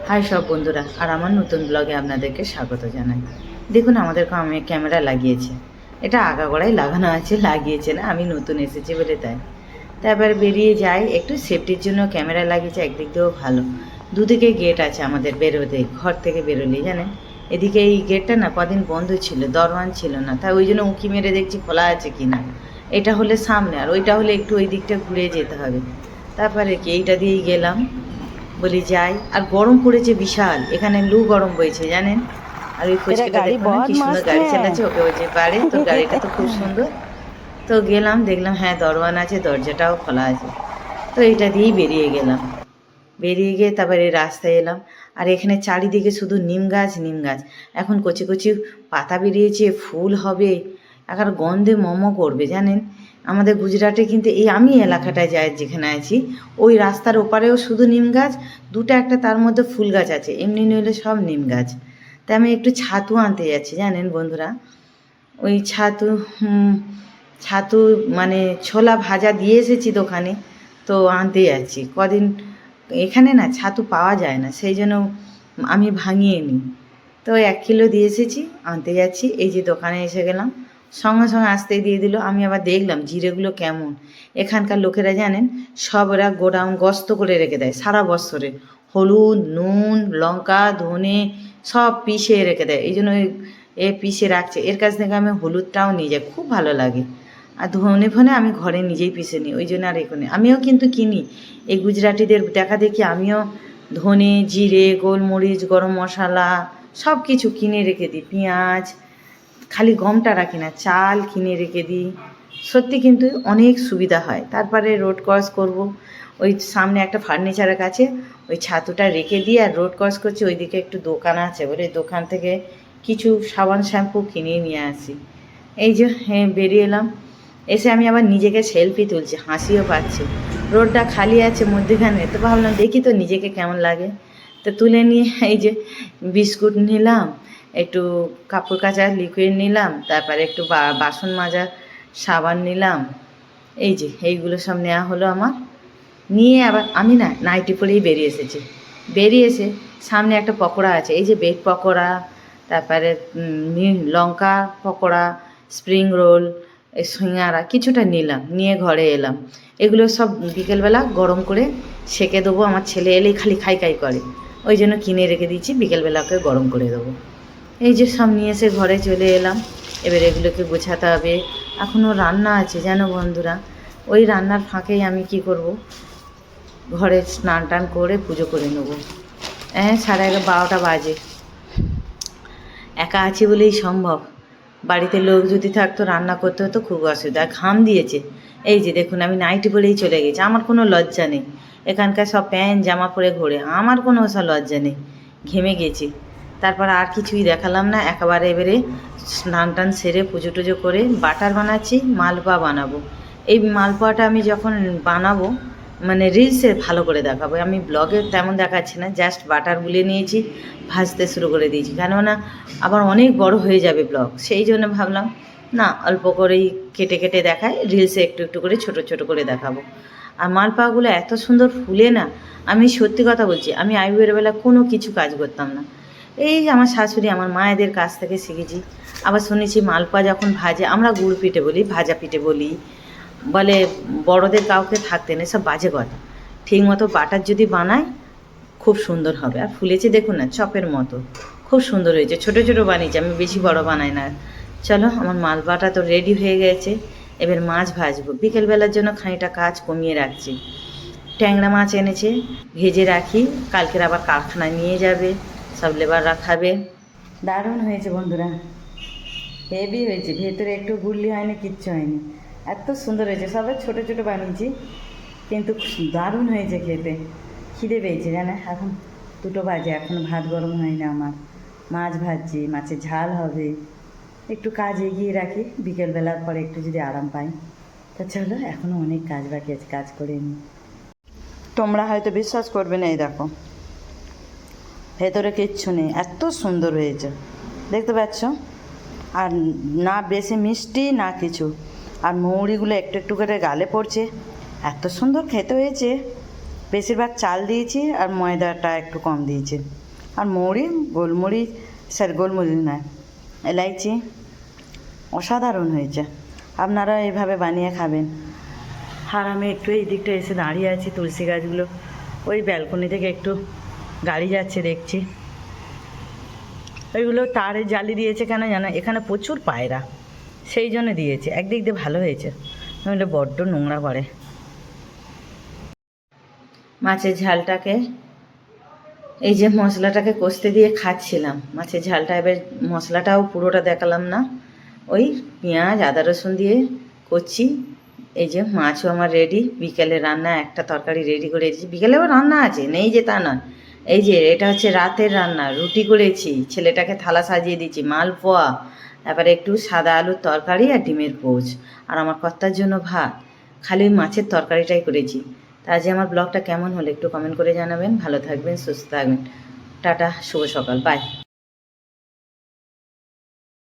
High সব বন্ধুরা, আর আমার নতুন ব্লগে আপনাদেরকে স্বাগত জানাই। দেখুন আমাদের ক্যামেরা লাগিয়েছে, এটা আগাগোড়াই লাগানো আছে, লাগিয়েছে না, আমি নতুন এসেছি বলে তাই। তারপর বেরিয়ে যাই, একটু সেফটির জন্য ক্যামেরা লাগিয়েছে, একদিক দিয়েও ভালো। দুদিকে গেট আছে আমাদের বেরোতে, ঘর থেকে বেরোলেই জানেন। এদিকে এই গেটটা না কদিন বন্ধ ছিল, দরওয়ান ছিল না, তাই ওই জন্য উঁকি মেরে দেখছি খোলা আছে কি না। এটা হলে সামনে, আর ওইটা হলে একটু ওই দিকটা ঘুরে যেতে হবে। তারপরে কি এইটা দিয়েই গেলাম, বলি যাই। আর গরম পড়েছে বিশাল, এখানে লু গরম বইছে জানেন। আর ওই ফুচকাটা দেখো না কি সুন্দর গাড়ি চালাচ্ছে, ওকে বলছে পারে, তোর গাড়িটা তো খুব সুন্দর। তো গেলাম, দেখলাম হ্যাঁ দরওয়ান আছে, দরজাটাও খোলা আছে। তো এইটা দিয়েই বেরিয়ে গেলাম। বেরিয়ে গিয়ে তারপরে রাস্তায় এলাম। আর এখানে চারিদিকে শুধু নিম গাছ নিম গাছ। এখন কচি কচি পাতা বেরিয়েছে, ফুল হবে, এখন গন্ধে মোমো করবে জানেন। আমাদের গুজরাটে কিন্তু এই আমি এলাকাটায় যাই যেখানে আছি, ওই রাস্তার ওপারেও শুধু নিম গাছ, দুটো একটা তার মধ্যে ফুল গাছ আছে, এমনি নইলে সব নিম গাছ। তাই আমি একটু ছাতু আনতে যাচ্ছি জানেন বন্ধুরা। ওই ছাতু ছাতু মানে ছোলা ভাজা দিয়ে এসেছি দোকানে, তো আনতে যাচ্ছি। কদিন এখানে না ছাতু পাওয়া যায় না, সেই জন্য আমি ভাঙিয়ে নিই। তো 1 কিলো দিয়ে এসেছি, আনতে যাচ্ছি। এই যে দোকানে এসে গেলাম, সঙ্গে সঙ্গে আসতেই দিয়ে দিল। আমি আবার দেখলাম জিরেগুলো কেমন। এখানকার লোকেরা জানেন সব ওরা গোডাউন গস্ত করে রেখে দেয় সারা বছরে, হলুদ নুন লঙ্কা ধনে সব পিষে রেখে দেয়, এই জন্য এ পিষে রাখছে। এর কাছ থেকে আমি হলুদটাও নিয়ে যাই, খুব ভালো লাগে। আর ধনে ফনে আমি ঘরে নিজেই পিষে নিই, ওই জন্য আর এখানে আমিও কিন্তু কিনি। এই গুজরাটিদের দেখা দেখি আমিও ধনে জিরে গোলমরিচ গরম মশলা সব কিছু কিনে রেখে দিই, পেঁয়াজ, খালি গমটা রাখি না, চাল কিনে রেখে দিই। সত্যি কিন্তু অনেক সুবিধা হয়। তারপরে রোড ক্রস করব, ওই সামনে একটা ফার্নিচারের কাছে ওই ছাতুটা রেখে দিই আর রোড ক্রস করছি। ওইদিকে একটু দোকান আছে বলে দোকান থেকে কিছু সাবান শ্যাম্পু কিনে নিয়ে আসি। এই যে হ্যাঁ বেরিয়ে এলাম, এসে আমি আবার নিজেকে সেলফি তুলছি, হাসিও পাচ্ছি। রোডটা খালি আছে মধ্যেখানে, তো ভাবলাম দেখি তো নিজেকে কেমন লাগে। তো তুলে নিয়ে এই যে বিস্কুট নিলাম, একটু কাপড় কাচার লিকুইড নিলাম, তারপরে একটু বাসন মাজার সাবান নিলাম। এই যে এইগুলো সব নেওয়া হলো আমার। নিয়ে আবার আমি না নাইটি পরেই বেরিয়ে এসেছি। বেরিয়ে এসে সামনে একটা পকোড়া আছে, এই যে বেড পকোড়া, তারপরে লঙ্কা পকোড়া, স্প্রিং রোল, এই সিঙ্গারা কিছুটা নিলাম, নিয়ে ঘরে এলাম। এগুলো সব বিকেলবেলা গরম করে সেঁকে দেবো, আমার ছেলে এলেই খালি খাই খাই করে, ওই জন্য কিনে রেখে দিচ্ছি, বিকেলবেলা ওকে গরম করে দেবো। এই যে সব নিয়ে এসে ঘরে চলে এলাম। এবার এগুলোকে গোছাতে হবে, এখনও রান্না আছে জানো বন্ধুরা। ওই রান্নার ফাঁকেই আমি কি করব, ঘরে স্নান টান করে পুজো করে নেবো। 11:30 বাজে। একা আছি বলেই সম্ভব, বাড়িতে লোক যদি থাকতো রান্না করতে হতো খুব অসুবিধা। ঘাম দিয়েছে, এই যে দেখুন আমি নাইটি পরেই চলে গেছি, আমার কোনো লজ্জা নেই। এখানকার সব প্যান্ট জামা পরে ঘোরে, আমার কোনো ওসব লজ্জা নেই, ঘেমে গেছি। তারপর আর কিছুই দেখালাম না, একেবারে এবারে স্নান টান সেরে পুজো টুজো করে বাটার বানাচ্ছি, মালপোয়া বানাবো। এই মালপোয়াটা আমি যখন বানাবো মানে রিলসে ভালো করে দেখাবো, আমি ব্লগে তেমন দেখাচ্ছি না, জাস্ট বাটার গুলে নিয়েছি, ভাজতে শুরু করে দিয়েছি। কেননা আবার অনেক বড় হয়ে যাবে ব্লগ, সেই জন্য ভাবলাম না অল্প করেই কেটে কেটে দেখাই, রিলসে একটু একটু করে ছোট ছোট করে দেখাবো। আর মালপোয়াগুলো এত সুন্দর ফুলে না, আমি সত্যি কথা বলছি, আমি আইবুড়োর বেলা কোনো কিছু কাজ করতাম না, এই আমার শাশুড়ি আমার মায়েদের কাছ থেকে শিখেছি। আবার শুনেছি মালপোয়া যখন ভাজে, আমরা গুড় পিঠে বলি, ভাজা পিঠে বলি, বলে বড়দের কাউকে থাকতে নেই, সব বাজে কথা। ঠিক মতো বাটার যদি বানায় খুব সুন্দর হবে। আর ফুলেছে দেখুন না চপের মতো, খুব সুন্দর হয়েছে। ছোটো ছোটো বানিয়েছি আমি, বেশি বড় বানাই না। চলো আমার মালপোয়াটা তো রেডি হয়ে গেছে, এবার মাছ ভাজবো। বিকেলবেলার জন্য খানিকটা কাজ কমিয়ে রাখছি। ট্যাংরা মাছ এনেছে, ভেজে রাখি, কালকের আবার কারখানায় নিয়ে যাবে, সব লেবাররা খাবে। দারুণ হয়েছে বন্ধুরা, হেভি হয়েছে, ভেতরে একটু গুল্লি হয়নি, কিচ্ছু হয়নি, এত সুন্দর হয়েছে। সবাই ছোটো ছোটো বানিয়েছি, কিন্তু দারুণ হয়েছে খেতে। খিদে পেয়েছে জানে, এখন 2টো বাজে, এখন ভাত গরম হয়নি আমার, মাছ ভাজছি, মাছের ঝাল হবে। একটু কাজ এগিয়ে রাখি, বিকেলবেলার পরে একটু যদি আরাম পাই। তা চলো, এখনও অনেক কাজ বাকি আছে, কাজ করে নিই। তোমরা হয়তো বিশ্বাস করবে না, এই দেখো ভেতরে কিচ্ছু নেই, এত সুন্দর হয়েছে দেখতে পাচ্ছ। আর না বেশি মিষ্টি না কিছু, আর মৌরিগুলো একটু একটু করে গালে পড়ছে, এত সুন্দর খেতে হয়েছে। বেশিরভাগ চাল দিয়েছি আর ময়দাটা একটু কম দিয়েছি, আর গোলমরিচ গোলমরিচ নয়, এলাইচি। অসাধারণ হয়েছে, আপনারা এইভাবে বানিয়ে খাবেন। আর আমি একটু এই দিকটা এসে দাঁড়িয়ে আছি, তুলসী গাছগুলো ওই ব্যালকনি থেকে একটু গাড়ি যাচ্ছে দেখছি। ওইগুলো তারে জালি দিয়েছে কেন জানো, এখানে প্রচুর পায়রা, সেই জন্য দিয়েছে। একদিক দিয়ে ভালো হয়েছে, নইলে বড্ড নোংরা করে। মাছের ঝালটাকে এই যে মশলাটাকে কষতে দিয়ে খাচ্ছিলাম মাছের ঝালটা। এবার মশলাটাও পুরোটা দেখালাম না, ওই পেঁয়াজ আদা রসুন দিয়ে করছি। এই যে মাছও আমার রেডি, বিকেলে রান্না একটা তরকারি রেডি করে দিয়েছি। বিকেলেও রান্না আছে, নেই যে তা নয়। এই যে এটা হচ্ছে রাতের রান্না, রুটি করেছি, ছেলেটাকে থালা সাজিয়ে দিচ্ছি, মালপোয়া, তারপরে একটু সাদা আলুর তরকারি আর ডিমের পোচ, আর আমার কর্তার জন্য ভাত। খালি ওই মাছের তরকারিটাই করেছি। তা আজ আমার ব্লগটা কেমন হলো একটু কমেন্ট করে জানাবেন। ভালো থাকবেন, সুস্থ থাকবেন। টাটা, শুভ সকাল, বাই।